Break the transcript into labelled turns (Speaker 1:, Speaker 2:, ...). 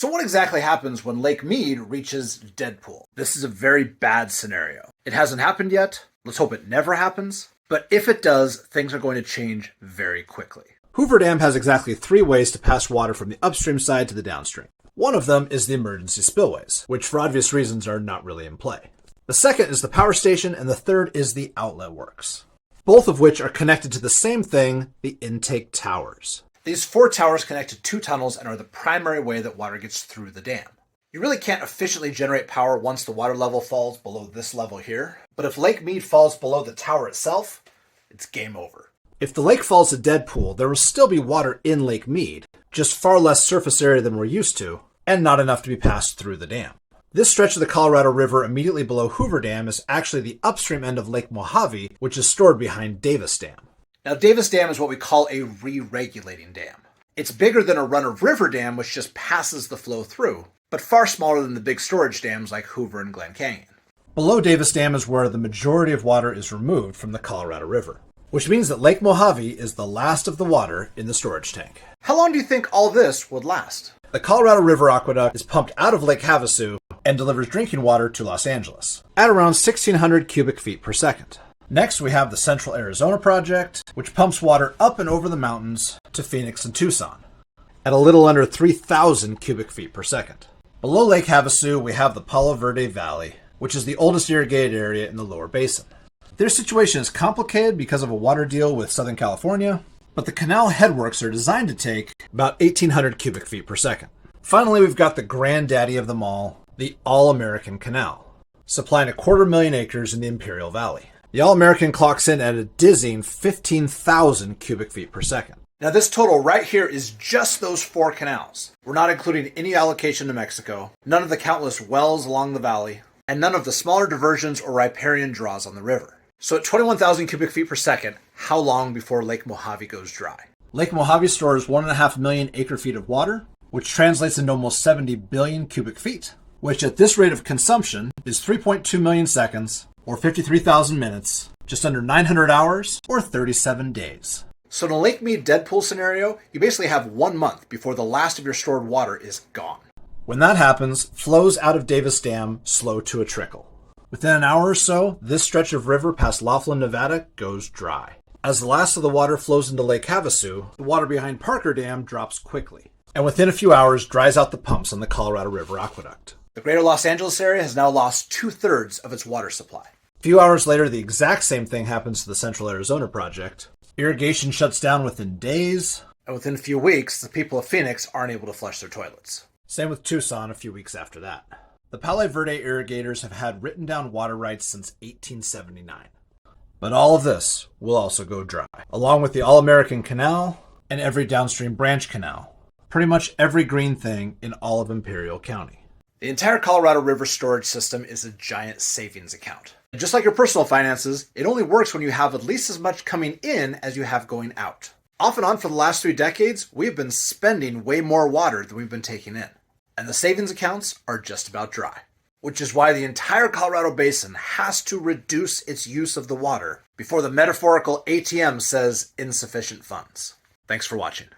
Speaker 1: So what exactly happens when Lake Mead reaches dead pool? This is a very bad scenario. It hasn't happened yet. Let's hope it never happens. But if it does, things are going to change very quickly.
Speaker 2: Hoover Dam has exactly 3 ways to pass water from the upstream side to the downstream. One of them is the emergency spillways, which for obvious reasons are not really in play. The second is the power station, and the third is the outlet works, both of which are connected to the same thing, the intake towers.
Speaker 1: These 4 towers connect to 2 tunnels and are the primary way that water gets through the dam. You really can't efficiently generate power once the water level falls below this level here, but if Lake Mead falls below the tower itself, it's game over.
Speaker 2: If the lake falls to dead pool, there will still be water in Lake Mead, just far less surface area than we're used to, and not enough to be passed through the dam. This stretch of the Colorado River immediately below Hoover Dam is actually the upstream end of Lake Mojave, which is stored behind Davis Dam.
Speaker 1: Now, Davis Dam is what we call a re-regulating dam. It's bigger than a run-of-river dam, which just passes the flow through, but far smaller than the big storage dams like Hoover and Glen Canyon.
Speaker 2: Below Davis Dam is where the majority of water is removed from the Colorado River, which means that Lake Mojave is the last of the water in the storage tank.
Speaker 1: How long do you think all this would last?
Speaker 2: The Colorado River Aqueduct is pumped out of Lake Havasu and delivers drinking water to Los Angeles at around 1,600 cubic feet per second. Next, we have the Central Arizona Project, which pumps water up and over the mountains to Phoenix and Tucson at a little under 3,000 cubic feet per second. Below Lake Havasu, we have the Palo Verde Valley, which is the oldest irrigated area in the lower basin. Their situation is complicated because of a water deal with Southern California, but the canal headworks are designed to take about 1,800 cubic feet per second. Finally, we've got the granddaddy of them all, the All-American Canal, supplying 250,000 acres in the Imperial Valley. The All-American clocks in at a dizzying 15,000 cubic feet per second.
Speaker 1: Now this total right here is just those 4 canals. We're not including any allocation to Mexico, none of the countless wells along the valley, and none of the smaller diversions or riparian draws on the river. So at 21,000 cubic feet per second, how long before Lake Mojave goes dry?
Speaker 2: Lake Mojave stores 1.5 million acre feet of water, which translates into almost 70 billion cubic feet, which at this rate of consumption is 3.2 million seconds, or 53,000 minutes, just under 900 hours, or 37 days.
Speaker 1: So in a Lake Mead dead pool scenario, you basically have 1 month before the last of your stored water is gone.
Speaker 2: When that happens, flows out of Davis Dam slow to a trickle. Within an hour or so, this stretch of river past Laughlin, Nevada goes dry. As the last of the water flows into Lake Havasu, the water behind Parker Dam drops quickly, and within a few hours dries out the pumps on the Colorado River Aqueduct.
Speaker 1: The greater Los Angeles area has now lost 2/3 of its water supply.
Speaker 2: A few hours later, the exact same thing happens to the Central Arizona Project. Irrigation shuts down within days.
Speaker 1: And within a few weeks, the people of Phoenix aren't able to flush their toilets.
Speaker 2: Same with Tucson a few weeks after that. The Palo Verde irrigators have had written down water rights since 1879. But all of this will also go dry, along with the All-American Canal and every downstream branch canal. Pretty much every green thing in all of Imperial County.
Speaker 1: The entire Colorado River storage system is a giant savings account. And just like your personal finances, it only works when you have at least as much coming in as you have going out. Off and on for the last 3 decades, we've been spending way more water than we've been taking in. And the savings accounts are just about dry. Which is why the entire Colorado Basin has to reduce its use of the water before the metaphorical ATM says insufficient funds. Thanks for watching.